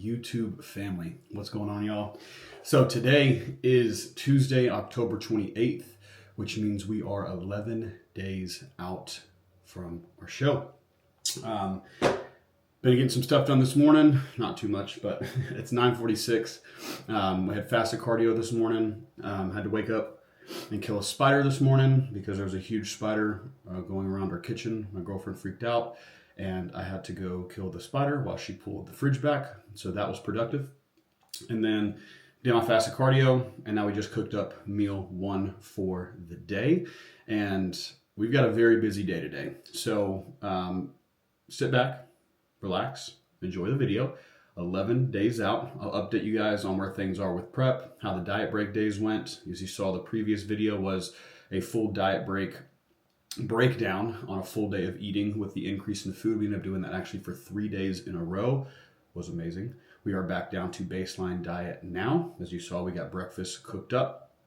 YouTube family. What's going on, y'all? So today is Tuesday, October 28th, which means we are 11 days out from our show. Been getting some stuff done this morning, not too much, but it's 9:46. We had fasted cardio this morning. Had to wake up and kill a spider this morning because there was a huge spider going around our kitchen. My girlfriend freaked out and I had to go kill the spider while she pulled the fridge back. So that was productive. And then did my fasted cardio, and now we just cooked up meal one for the day. And we've got a very busy day today. So sit back, relax, enjoy the video. 11 days out. I'll update you guys on where things are with prep, how the diet break days went. As you saw, the previous video was a full diet breakdown on a full day of eating with the increase in food. We ended up doing that actually for 3 days in a row. It was amazing. We are back down to baseline diet now. As you saw, we got breakfast cooked up.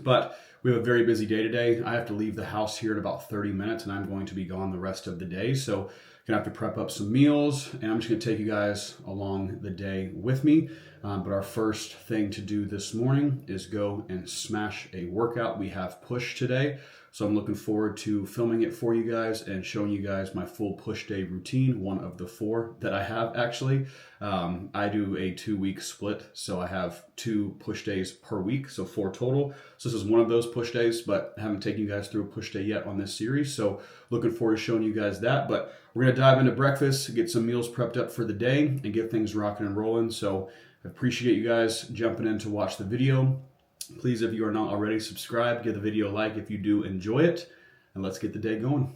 But we have a very busy day today. I have to leave the house here in about 30 minutes and I'm going to be gone the rest of the day. So gonna have to prep up some meals, and I'm just gonna take you guys along the day with me. But our first thing to do this morning is go and smash a workout. We have push today, so I'm looking forward to filming it for you guys and showing you guys my full push day routine, one of the 4 that I have actually. I do a 2-week split, so I have 2 push days per week, so 4 total. So this is one of those push days, but I haven't taken you guys through a push day yet on this series, so looking forward to showing you guys that. But we're gonna dive into breakfast, get some meals prepped up for the day, and get things rocking and rolling. So I appreciate you guys jumping in to watch the video. Please, if you are not already, subscribe, give the video a like if you do enjoy it, and let's get the day going.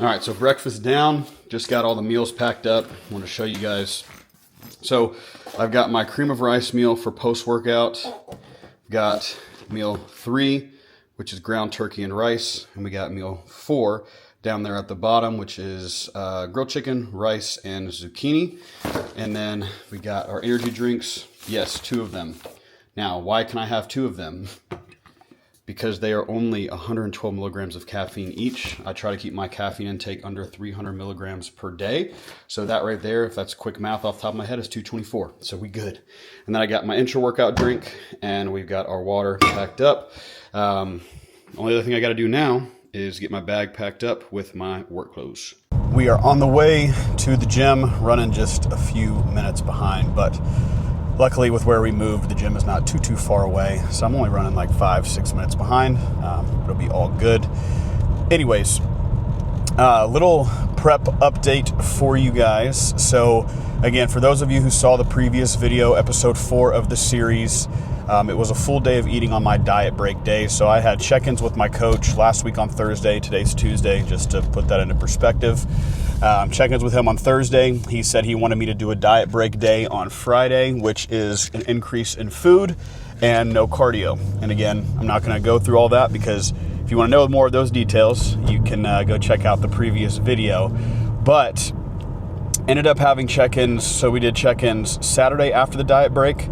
All right, so breakfast down, just got all the meals packed up. I want to show you guys. So I've got my cream of rice meal for post-workout. Got meal 3, which is ground turkey and rice, and we got meal 4 down there at the bottom, which is grilled chicken, rice, and zucchini. And then we got our energy drinks. Yes, 2 of them. Now, why can I have 2 of them? Because they are only 112 milligrams of caffeine each. I try to keep my caffeine intake under 300 milligrams per day. So that right there, if that's quick math off the top of my head, is 224. So we good. And then I got my intra-workout drink, and we've got our water packed up. Only other thing I got to do now is get my bag packed up with my work clothes. We are on the way to the gym, running just a few minutes behind, but luckily with where we moved, the gym is not too far away, so I'm only running like 5-6 minutes behind. It'll be all good. Anyways, little prep update for you guys. So again, for those of you who saw the previous video, episode 4 of the series, it was a full day of eating on my diet break day. So I had check-ins with my coach last week on Thursday. Today's Tuesday, just to put that into perspective. Check-ins with him on Thursday. He said he wanted me to do a diet break day on Friday, which is an increase in food and no cardio. And again, I'm not going to go through all that because if you want to know more of those details, you can go check out the previous video. But ended up having check-ins. So we did check-ins Saturday after the diet break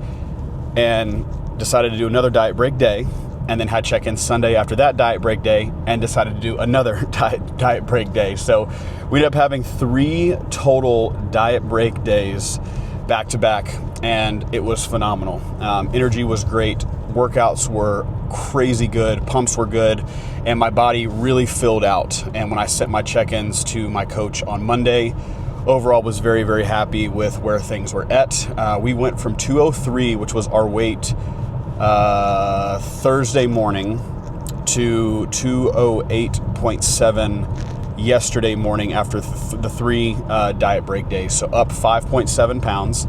and decided to do another diet break day, and then had check-in Sunday after that diet break day and decided to do another diet break day. So we ended up having 3 total diet break days back to back, and it was phenomenal. Energy was great. Workouts were crazy good. Pumps were good, and my body really filled out. And when I sent my check-ins to my coach on Monday, overall was very, very happy with where things were at. We went from 203, which was our weight Thursday morning, to 208.7 yesterday morning after the 3 diet break days. So up 5.7 pounds.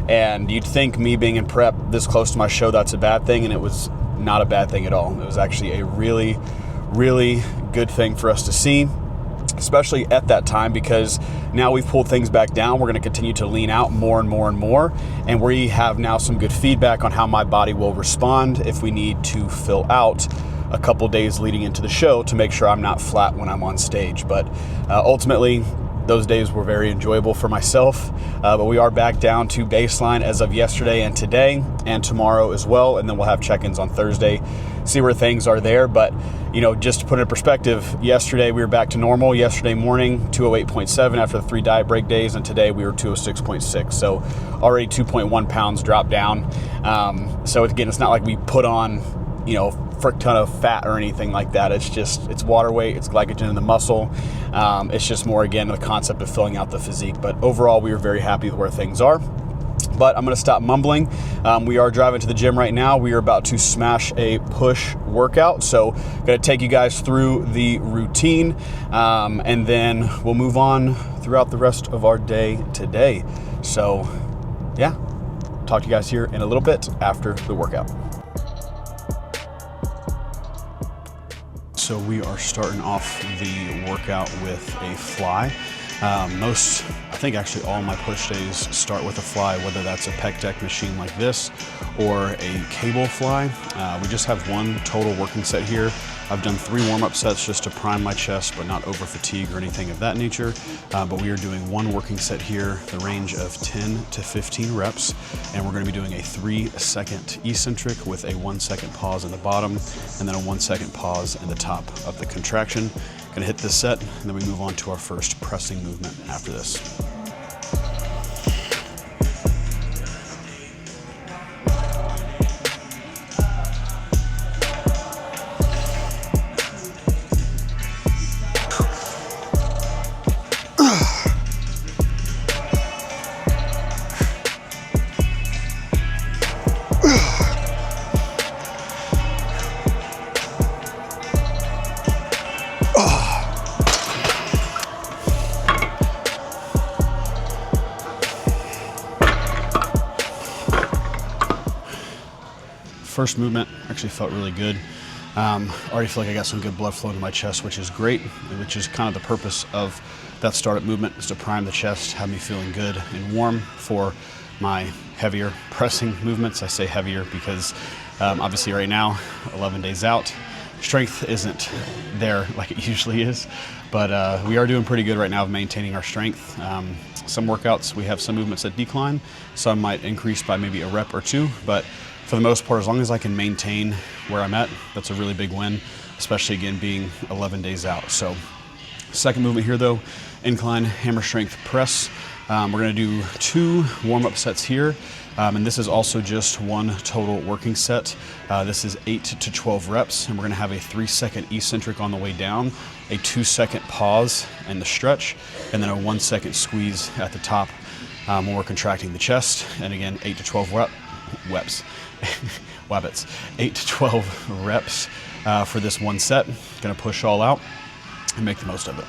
And you'd think me being in prep this close to my show, that's a bad thing. And it was not a bad thing at all. It was actually a really, really good thing for us to see, especially at that time, because now we've pulled things back down. We're going to continue to lean out more and more and more. And we have now some good feedback on how my body will respond if we need to fill out a couple days leading into the show to make sure I'm not flat when I'm on stage. But ultimately, those days were very enjoyable for myself, but we are back down to baseline as of yesterday and today and tomorrow as well, and then we'll have check-ins on Thursday, see where things are there. But just to put it in perspective, yesterday we were back to normal. Yesterday morning 208.7 after the 3 diet break days, and today we were 206.6, so already 2.1 pounds dropped down. So again, it's not like we put on frick ton of fat or anything like that. It's water weight, it's glycogen in the muscle. It's just more, again, the concept of filling out the physique. But overall, we are very happy with where things are. But I'm going to stop mumbling. We are driving to the gym right now. We are about to smash a push workout. So going to take you guys through the routine, and then we'll move on throughout the rest of our day today. So yeah, talk to you guys here in a little bit after the workout. So we are starting off the workout with a fly. I think actually all my push days start with a fly, whether that's a pec deck machine like this or a cable fly. We just have one total working set here. I've done 3 warm-up sets just to prime my chest, but not over fatigue or anything of that nature. But we are doing 1 working set here, the range of 10 to 15 reps. And we're gonna be doing a 3-second eccentric with a 1-second pause in the bottom, and then a 1-second pause in the top of the contraction. Gonna hit this set, and then we move on to our first pressing movement after this. First movement actually felt really good. Already feel like I got some good blood flow to my chest, which is great, which is kind of the purpose of that startup movement, is to prime the chest, have me feeling good and warm for my heavier pressing movements. I say heavier because obviously right now, 11 days out, strength isn't there like it usually is, but we are doing pretty good right now of maintaining our strength. Some workouts, we have some movements that decline, some might increase by maybe a rep or 2, but for the most part, as long as I can maintain where I'm at, that's a really big win, especially again being 11 days out. So second movement here though, incline hammer strength press. We're gonna do 2 warm-up sets here, and this is also just 1 total working set. This is 8 to 12 reps, and we're gonna have a 3-second eccentric on the way down, a 2-second pause in the stretch, and then a 1-second squeeze at the top when we're contracting the chest. And again, 8 to 12 reps. Wabbits. 8 to 12 reps for this 1 set. Gonna push all out and make the most of it.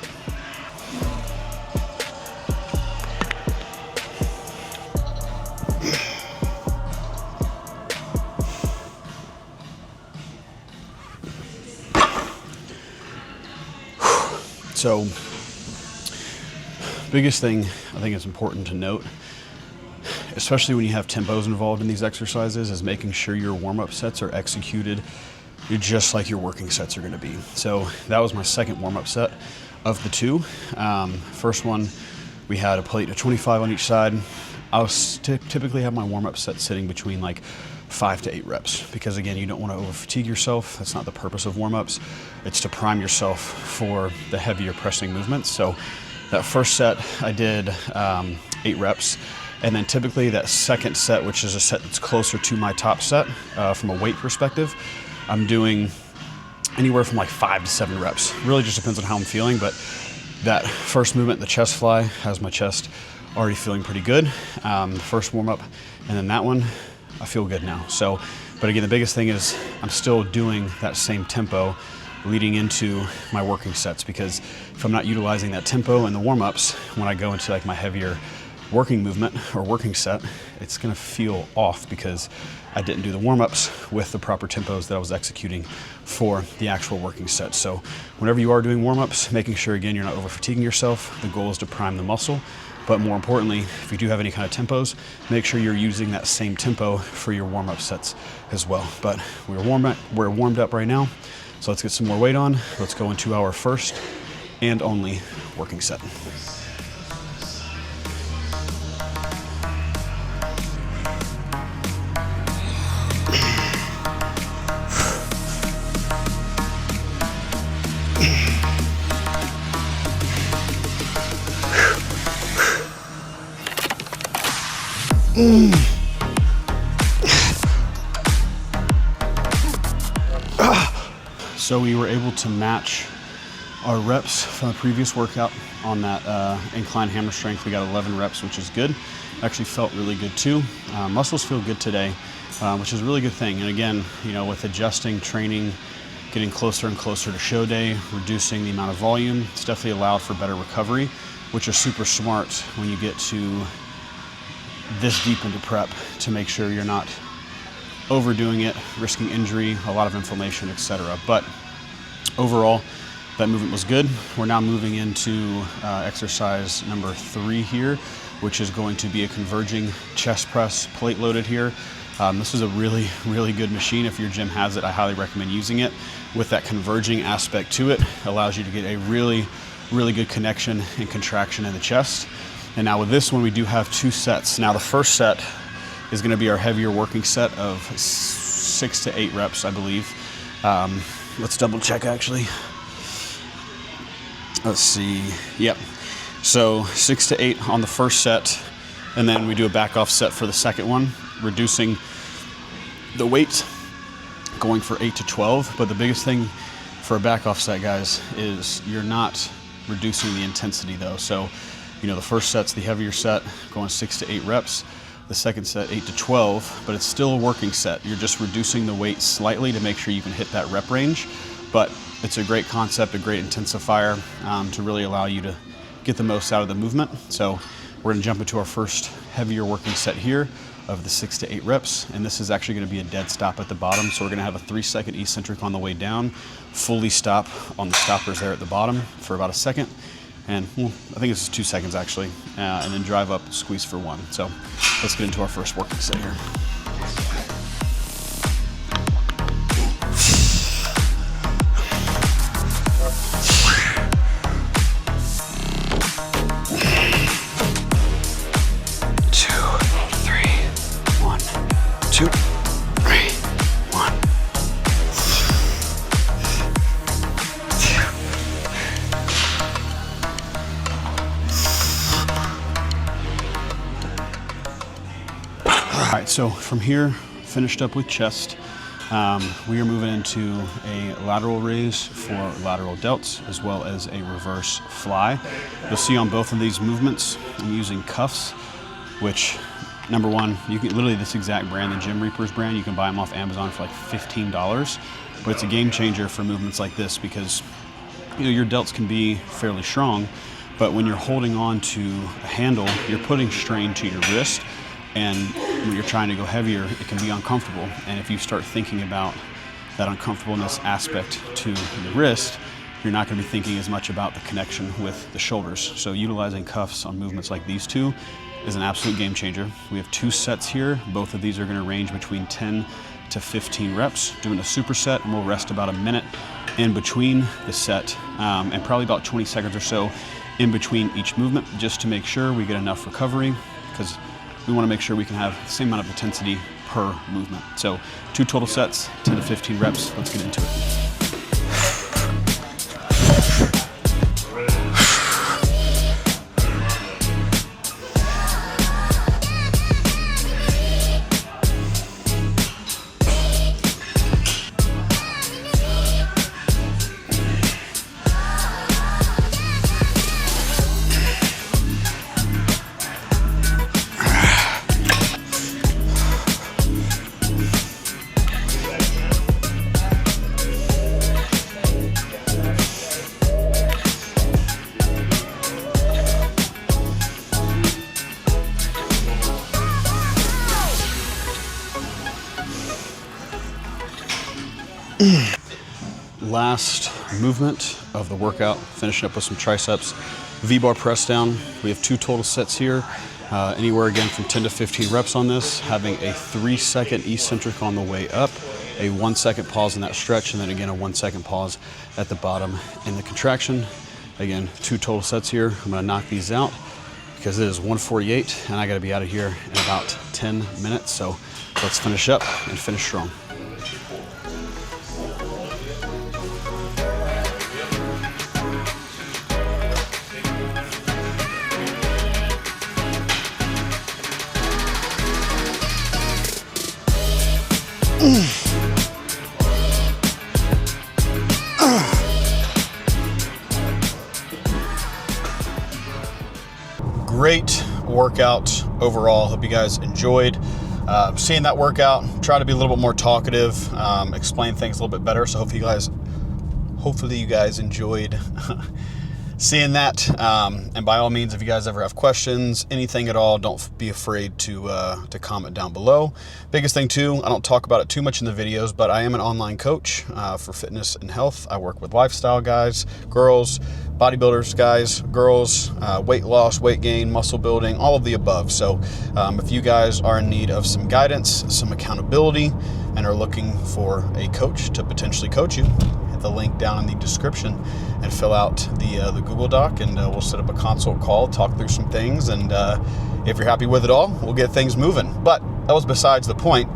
So, biggest thing I think is important to note, especially when you have tempos involved in these exercises, is making sure your warm-up sets are executed just like your working sets are going to be. So that was my second warm-up set of the 2. First one, we had a plate of 25 on each side. I was typically have my warm-up set sitting between like 5 to 8 reps, because again, you don't want to over fatigue yourself. That's not the purpose of warm-ups. It's to prime yourself for the heavier pressing movements. So that first set I did 8 reps. And then typically that second set, which is a set that's closer to my top set from a weight perspective, I'm doing anywhere from like 5 to 7 reps. Really just depends on how I'm feeling, but that first movement, the chest fly, has my chest already feeling pretty good. The first warm up, and then that one, I feel good now. So, but again, the biggest thing is I'm still doing that same tempo leading into my working sets, because if I'm not utilizing that tempo in the warm-ups, when I go into like my heavier working movement or working set, it's gonna feel off because I didn't do the warm-ups with the proper tempos that I was executing for the actual working set. So whenever you are doing warm-ups, making sure again you're not over fatiguing yourself. The goal is to prime the muscle, but more importantly, if you do have any kind of tempos, make sure you're using that same tempo for your warm-up sets as well. But we're warmed up right now, so let's get some more weight on. Let's go into our first and only working set. So we were able to match our reps from the previous workout on that incline hammer strength. We got 11 reps, which is good. Actually felt really good too. Muscles feel good today, which is a really good thing. And again, you know, with adjusting training, getting closer and closer to show day, reducing the amount of volume, it's definitely allowed for better recovery, which is super smart when you get to this deep into prep to make sure you're not overdoing it, risking injury, a lot of inflammation, etc. But overall, that movement was good. We're now moving into exercise number 3 here, which is going to be a converging chest press, plate loaded here. This is a really, really good machine. If your gym has it, I highly recommend using it. With that converging aspect to it, allows you to get a really, really good connection and contraction in the chest. And now with this one, we do have 2 sets. Now the first set is going to be our heavier working set of 6 to 8 reps, I believe. Let's double check actually. Let's see. Yep. So 6 to 8 on the first set, and then we do a back off set for the second one, reducing the weight, going for 8 to 12. But the biggest thing for a back off set, guys, is you're not reducing the intensity though. So, you know, the first set's the heavier set, going 6 to 8 reps. The second set, 8 to 12, but it's still a working set. You're just reducing the weight slightly to make sure you can hit that rep range. But it's a great concept, a great intensifier to really allow you to get the most out of the movement. So we're gonna jump into our first heavier working set here of the 6 to 8 reps. And this is actually gonna be a dead stop at the bottom. So we're gonna have a 3-second eccentric on the way down, fully stop on the stoppers there at the bottom for about a second. And well, I think this is 2 seconds actually, and then drive up, squeeze for 1. So let's get into our first working set here. So from here, finished up with chest, we are moving into a lateral raise for lateral delts, as well as a reverse fly. You'll see on both of these movements, I'm using cuffs, which, number one, you can literally this exact brand, the Gym Reapers brand, you can buy them off Amazon for like $15, but it's a game changer for movements like this because, you know, your delts can be fairly strong, but when you're holding on to a handle, you're putting strain to your wrist. And when you're trying to go heavier, it can be uncomfortable. And if you start thinking about that uncomfortableness aspect to the wrist, you're not going to be thinking as much about the connection with the shoulders. So utilizing cuffs on movements like these two is an absolute game changer. We have 2 sets here. Both of these are going to range between 10 to 15 reps. Doing a superset, and we'll rest about a minute in between the set, and probably about 20 seconds or so in between each movement, just to make sure we get enough recovery, because we want to make sure we can have the same amount of intensity per movement. So 2 total sets, 10 to 15 reps. Let's get into it. Last movement of the workout, finishing up with some triceps, V-bar press down. We have 2 total sets here, anywhere again from 10 to 15 reps on this, having a 3-second eccentric on the way up, a 1-second pause in that stretch, and then again a 1-second pause at the bottom in the contraction. Again, 2 total sets here. I'm gonna knock these out because it is 1:48 and I gotta be out of here in about 10 minutes. So let's finish up and finish strong. Great workout overall. Hope you guys enjoyed seeing that workout. Try to be a little bit more talkative, explain things a little bit better. So hopefully you guys enjoyed seeing that. And by all means, if you guys ever have questions, anything at all, don't be afraid to comment down below. Biggest thing too, I don't talk about it too much in the videos, but I am an online coach for fitness and health. I work with lifestyle guys, girls, bodybuilders, guys, girls, weight loss, weight gain, muscle building, all of the above. So if you guys are in need of some guidance, some accountability, and are looking for a coach to potentially coach you, hit the link down in the description and fill out the Google Doc, and we'll set up a consult call, talk through some things, and if you're happy with it all, we'll get things moving. But that was besides the point.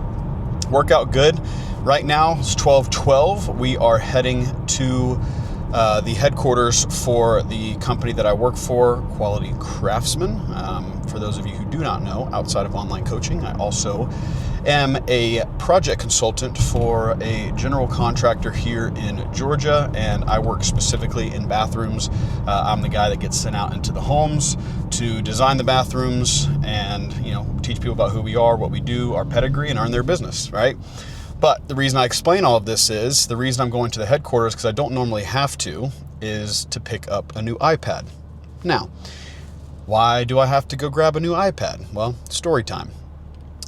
Workout good. Right now it's 12:12. We are heading to the headquarters for the company that I work for, Quality Craftsman. For those of you who do not know, outside of online coaching, I also am a project consultant for a general contractor here in Georgia, and I work specifically in bathrooms. I'm the guy that gets sent out into the homes to design the bathrooms and, teach people about who we are, what we do, our pedigree, and earn their business, right? But the reason I explain all of this is, the reason I'm going to the headquarters, because I don't normally have to, is to pick up a new iPad. Now, why do I have to go grab a new iPad? Well, story time.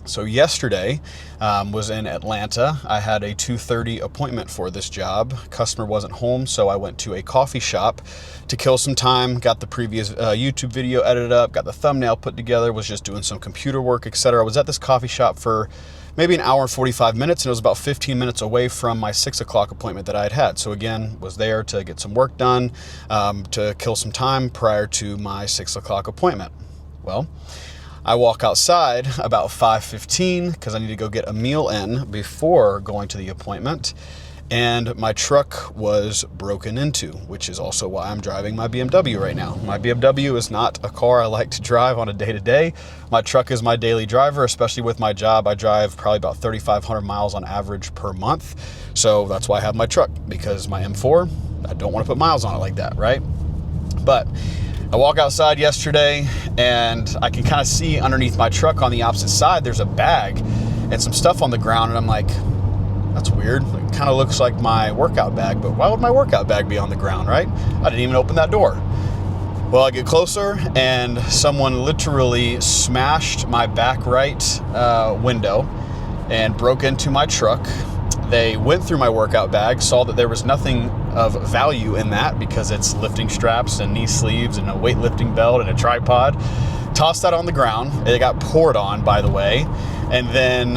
So yesterday was in Atlanta. I had a 2:30 appointment for this job. Customer wasn't home, so I went to a coffee shop to kill some time, got the previous YouTube video edited up, got the thumbnail put together, was just doing some computer work, etc. I was at this coffee shop for maybe an hour and 45 minutes, and it was about 15 minutes away from my 6 o'clock appointment that I had. So again, was there to get some work done, to kill some time prior to my 6 o'clock appointment. Well, I walk outside about 5:15 because I need to go get a meal in before going to the appointment, and my truck was broken into, which is also why I'm driving my BMW right now. My BMW is not a car I like to drive on a day-to-day. My truck is my daily driver, especially with my job. I drive probably about 3,500 miles on average per month. So that's why I have my truck, because my M4, I don't want to put miles on it like that, right? But I walk outside yesterday and I can kind of see underneath my truck on the opposite side, there's a bag and some stuff on the ground. And I'm like, that's weird. It kind of looks like my workout bag, but why would my workout bag be on the ground, right? I didn't even open that door. Well, I get closer and someone literally smashed my back right window and broke into my truck. They went through my workout bag, saw that there was nothing of value in that because it's lifting straps and knee sleeves and a weightlifting belt and a tripod. Tossed that on the ground. It got poured on, by the way. And then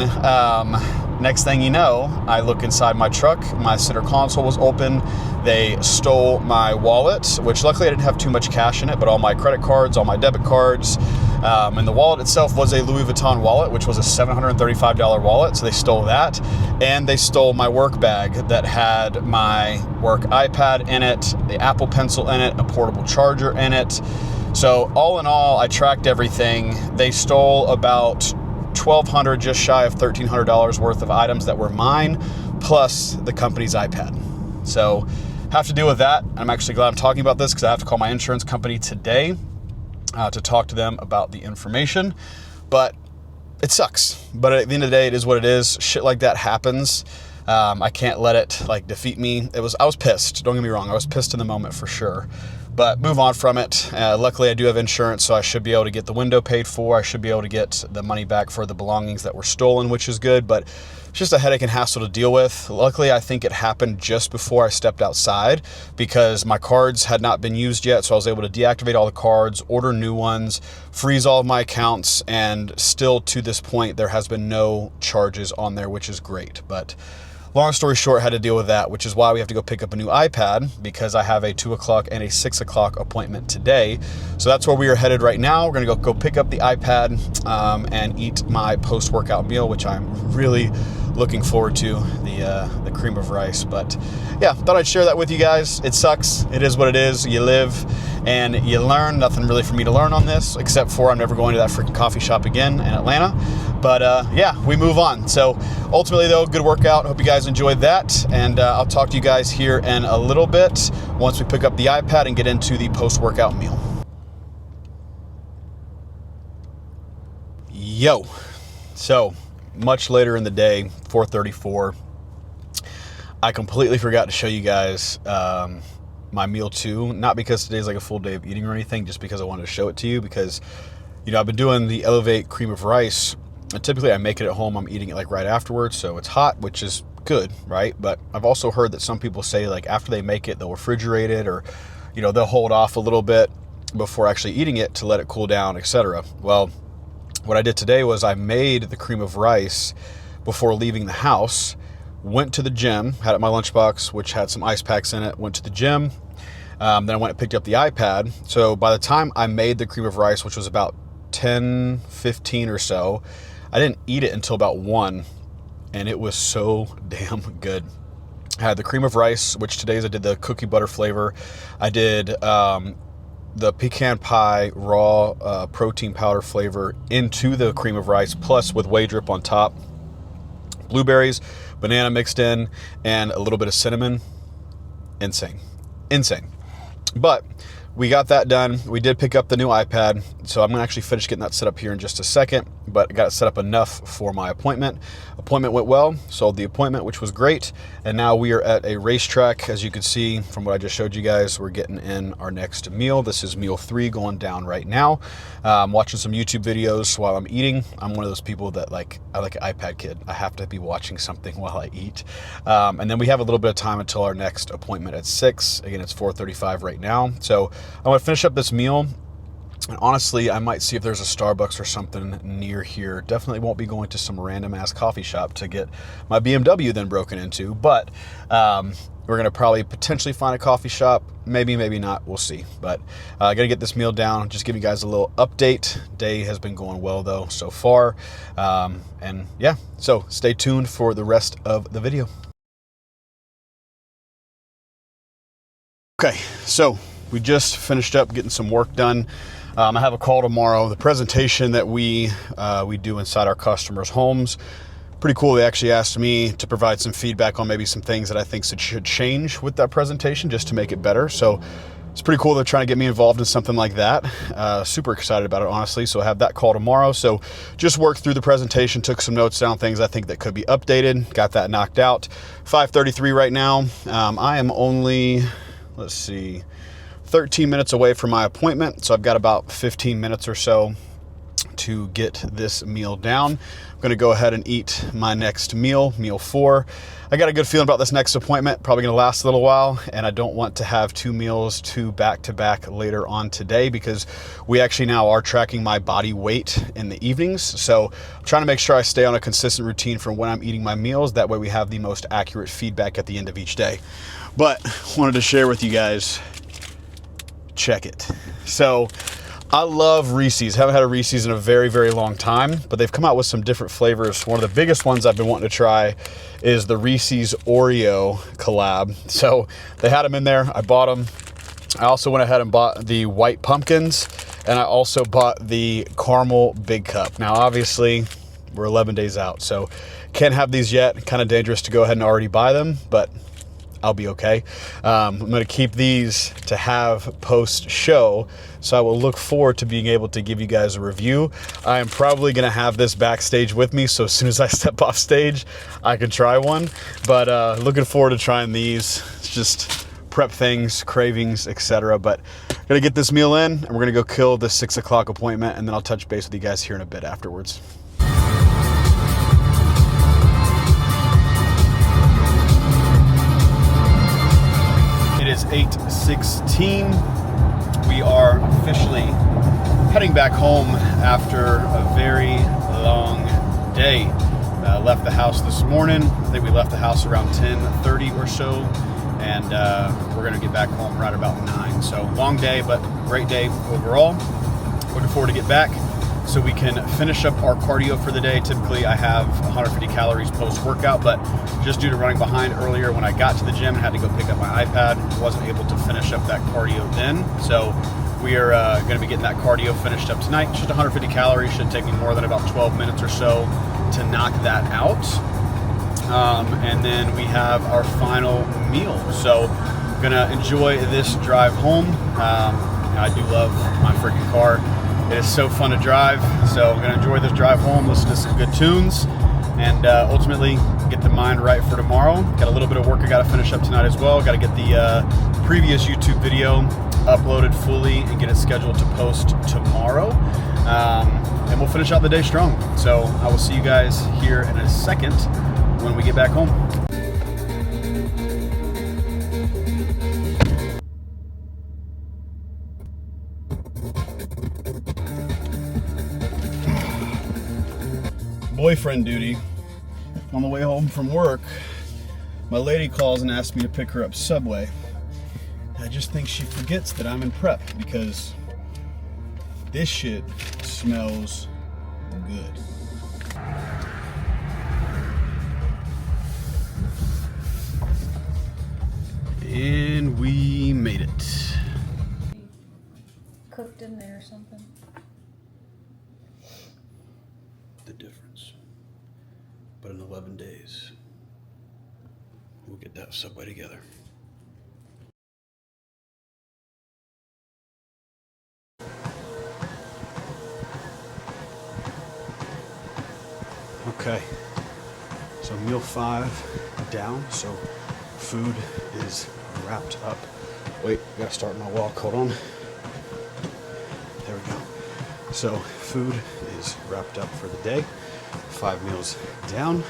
next thing you know, I look inside my truck. My center console was open. They stole my wallet, which luckily I didn't have too much cash in it, but all my credit cards, all my debit cards. And the wallet itself was a Louis Vuitton wallet, which was a $735 wallet. So they stole that. And they stole my work bag that had my work iPad in it, the Apple Pencil in it, a portable charger in it. So all in all, I tracked everything. They stole about $1,200, just shy of $1,300 worth of items that were mine, plus the company's iPad. So have to deal with that. I'm actually glad I'm talking about this because I have to call my insurance company today to talk to them about the information. But it sucks. But at the end of the day, it is what it is. Shit like that happens. I can't let it defeat me. I was pissed. Don't get me wrong. I was pissed in the moment for sure. But move on from it. Luckily, I do have insurance, so I should be able to get the window paid for. I should be able to get the money back for the belongings that were stolen, which is good. But it's just a headache and hassle to deal with. Luckily, I think it happened just before I stepped outside because my cards had not been used yet. So I was able to deactivate all the cards, order new ones, freeze all of my accounts, and still to this point, there has been no charges on there, which is great. But long story short, I had to deal with that, which is why we have to go pick up a new iPad because I have a 2 o'clock and a 6 o'clock appointment today. So that's where we are headed right now. We're going to go pick up the iPad and eat my post-workout meal, which I'm really looking forward to, the cream of rice. But yeah, thought I'd share that with you guys. It sucks. It is what it is. You live. and you learn. Nothing really for me to learn on this, except for I'm never going to that freaking coffee shop again in Atlanta. But yeah, we move on. So ultimately though, good workout. Hope you guys enjoyed that. And I'll talk to you guys here in a little bit once we pick up the iPad and get into the post-workout meal. Yo, so much later in the day, 4:34, I completely forgot to show you guys my meal too. Not because today's like a full day of eating or anything, just because I wanted to show it to you because, you know, I've been doing the Elevate cream of rice, and typically I make it at home. I'm eating it like right afterwards, so it's hot, which is good, right? But I've also heard that some people say like after they make it, they'll refrigerate it, or, you know, they'll hold off a little bit before actually eating it to let it cool down, etc. Well, what I did today was I made the cream of rice before leaving the house, went to the gym, had it in my lunchbox, which had some ice packs in it, went to the gym, then I went and picked up the iPad. So by the time I made the cream of rice, which was about 10:15 or so, I didn't eat it until about 1, and it was so damn good. I had the cream of rice, which today's I did the cookie butter flavor. I did the pecan pie raw protein powder flavor into the cream of rice, plus with whey drip on top, blueberries, banana mixed in, and a little bit of cinnamon. Insane. But we got that done. We did pick up the new iPad, so I'm gonna actually finish getting that set up here in just a second, but I got it set up enough for my appointment. Appointment went well, sold the appointment, which was great, and now we are at a racetrack. As you can see from what I just showed you guys, we're getting in our next meal. This is meal 3 going down right now. I'm watching some YouTube videos while I'm eating. I'm one of those people that I like an iPad kid. I have to be watching something while I eat. And then we have a little bit of time until our next appointment at 6. Again, it's 4:35 right now. So I want to finish up this meal. And honestly, I might see if there's a Starbucks or something near here. Definitely won't be going to some random ass coffee shop to get my BMW then broken into, but we're gonna probably potentially find a coffee shop. Maybe not, we'll see. But I gotta get this meal down, just give you guys a little update. Day has been going well though so far. And yeah, so stay tuned for the rest of the video. Okay, so we just finished up getting some work done. I have a call tomorrow. The presentation that we do inside our customers' homes, pretty cool. They actually asked me to provide some feedback on maybe some things that I think should change with that presentation just to make it better. So it's pretty cool. They're trying to get me involved in something like that. Super excited about it, honestly. So I have that call tomorrow. So just worked through the presentation, took some notes down, things I think that could be updated, got that knocked out. 5:33 right now. I am only, let's see, 13 minutes away from my appointment, so I've got about 15 minutes or so to get this meal down. I'm gonna go ahead and eat my next meal, meal 4. I got a good feeling about this next appointment, probably gonna last a little while, and I don't want to have 2 meals back to back later on today because we actually now are tracking my body weight in the evenings. So I'm trying to make sure I stay on a consistent routine for when I'm eating my meals. That way we have the most accurate feedback at the end of each day. But wanted to share with you guys, check it. So I love Reese's. Haven't had a Reese's in a very, very long time, but they've come out with some different flavors. One of the biggest ones I've been wanting to try is the Reese's Oreo collab. So they had them in there. I bought them. I also went ahead and bought the white pumpkins, and I also bought the caramel big cup. Now, obviously, we're 11 days out, so can't have these yet. Kind of dangerous to go ahead and already buy them, but I'll be okay. I'm going to keep these to have post-show, so I will look forward to being able to give you guys a review. I am probably going to have this backstage with me, so as soon as I step off stage, I can try one. But looking forward to trying these. It's just prep things, cravings, etc. But I'm going to get this meal in, and we're going to go kill the 6 o'clock appointment, and then I'll touch base with you guys here in a bit afterwards. It is 8:16. We are officially heading back home after a very long day. Left the house this morning. I think we left the house around 10:30 or so, and we're going to get back home right about 9. So long day, but great day overall. Looking forward to get back. so we can finish up our cardio for the day. Typically I have 150 calories post-workout, but just due to running behind earlier when I got to the gym and had to go pick up my iPad, wasn't able to finish up that cardio then. So we are going to be getting that cardio finished up tonight. Just 150 calories, should take me more than about 12 minutes or so to knock that out. And then we have our final meal. So gonna enjoy this drive home. I do love my freaking car. It is so fun to drive. So I'm gonna enjoy this drive home, listen to some good tunes, and ultimately get the mind right for tomorrow. Got a little bit of work I gotta finish up tonight as well. Gotta get the previous YouTube video uploaded fully and get it scheduled to post tomorrow. And we'll finish out the day strong. So I will see you guys here in a second when we get back home. Boyfriend duty. On the way home from work, my lady calls and asks me to pick her up Subway. I just think she forgets that I'm in prep because this shit smells good. And we made it. Cooked in there or something. The difference. But in 11 days, we'll get that Subway together. Okay, so meal 5 down, so food is wrapped up. Wait, I gotta start my walk, hold on. There we go. So food is wrapped up for the day. 5 meals down.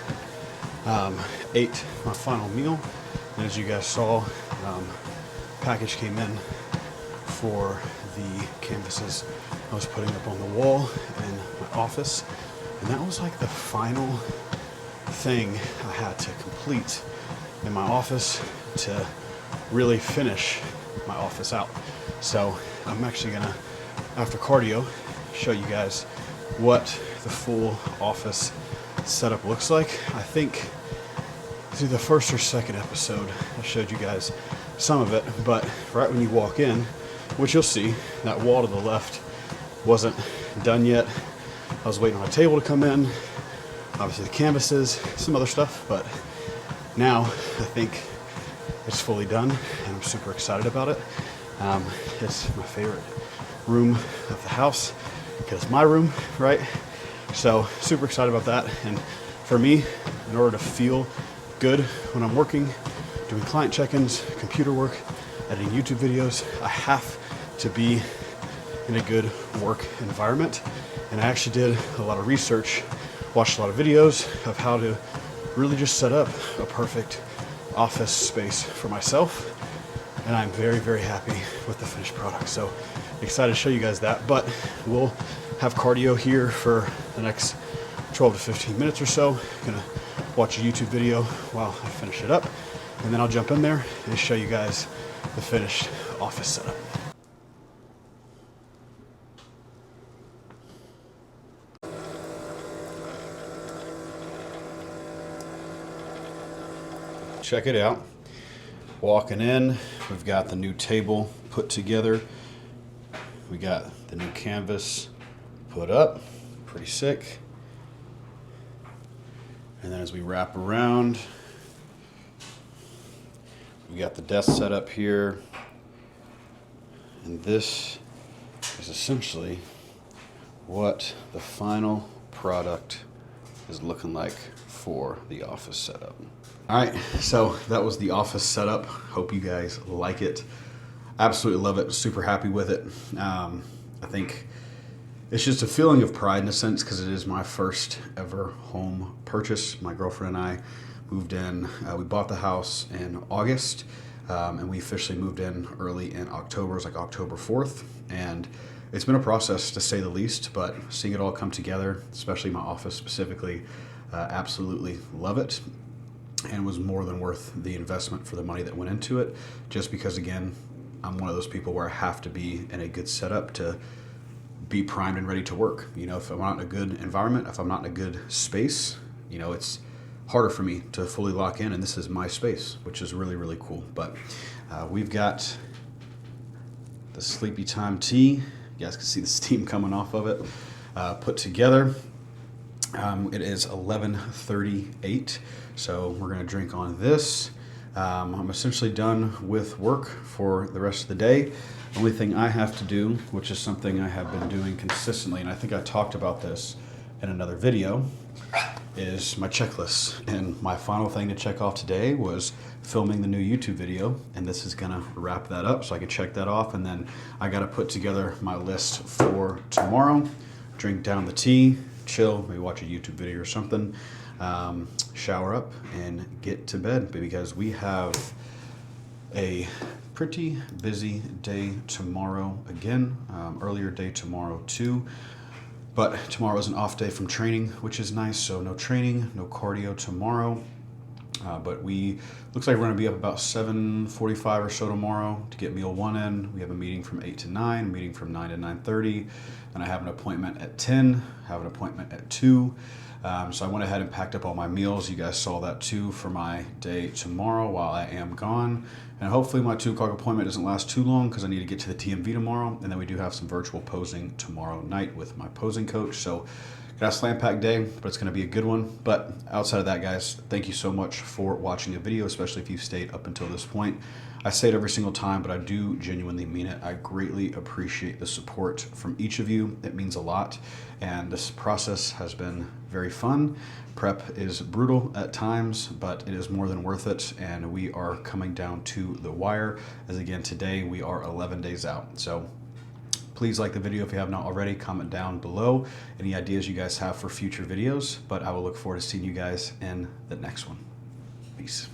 Ate my final meal, and as you guys saw, package came in for the canvases I was putting up on the wall in my office. And that was like the final thing I had to complete in my office to really finish my office out. So I'm actually gonna, after cardio, show you guys what the full office setup looks like. I think through the first or second episode, I showed you guys some of it, but right when you walk in, which you'll see, that wall to the left wasn't done yet. I was waiting on a table to come in, obviously the canvases, some other stuff, but now I think it's fully done and I'm super excited about it. It's my favorite room of the house because it's my room, right? So super excited about that. And for me, in order to feel good when I'm working, doing client check-ins, computer work, editing YouTube videos, I have to be in a good work environment. And I actually did a lot of research, watched a lot of videos of how to really just set up a perfect office space for myself. And I'm very, very happy with the finished product. So excited to show you guys that, but we'll have cardio here for the next 12 to 15 minutes or so. Gonna watch a YouTube video while I finish it up, and then I'll jump in there and show you guys the finished office setup. Check it out. Walking in, we've got the new table put together. We got the new canvas put up, pretty sick. And then as we wrap around, we got the desk set up here. And this is essentially what the final product is looking like for the office setup. All right, so that was the office setup. Hope you guys like it. Absolutely love it, super happy with it. I think it's just a feeling of pride in a sense because it is my first ever home purchase. My girlfriend and I moved in, we bought the house in August, and we officially moved in early in October. It was like October 4th. And it's been a process to say the least, but seeing it all come together, especially my office specifically, absolutely love it. And was more than worth the investment for the money that went into it, just because again, I'm one of those people where I have to be in a good setup to be primed and ready to work. You know, if I'm not in a good environment, if I'm not in a good space, you know, it's harder for me to fully lock in, and this is my space, which is really, really cool. But we've got the Sleepy Time tea. You guys can see the steam coming off of it, put together. It is 11:38, so we're going to drink on this. I'm essentially done with work for the rest of the day. The only thing I have to do, which is something I have been doing consistently, and I think I talked about this in another video, is my checklist. And my final thing to check off today was filming the new YouTube video, and this is gonna wrap that up so I can check that off. And then I gotta put together my list for tomorrow, drink down the tea, chill, maybe watch a YouTube video or something, shower up and get to bed, because we have a pretty busy day tomorrow again, earlier day tomorrow too. But tomorrow is an off day from training, which is nice. So no training, no cardio tomorrow. But looks like we're gonna be up about 7:45 or so tomorrow to get meal 1 in. We have a meeting from 8 to 9, a meeting from 9 to 9:30. And I have an appointment at 10, have an appointment at 2. So I went ahead and packed up all my meals. You guys saw that too for my day tomorrow while I am gone. And hopefully my 2 o'clock appointment doesn't last too long, because I need to get to the TMV tomorrow. And then we do have some virtual posing tomorrow night with my posing coach. So got a slam-packed day, but it's gonna be a good one. But outside of that, guys, thank you so much for watching the video, especially if you've stayed up until this point. I say it every single time, but I do genuinely mean it. I greatly appreciate the support from each of you. It means a lot. And this process has been very fun. Prep is brutal at times, but it is more than worth it. And we are coming down to the wire, as again, today we are 11 days out. So please like the video if you have not already. Comment down below any ideas you guys have for future videos, but I will look forward to seeing you guys in the next one. Peace.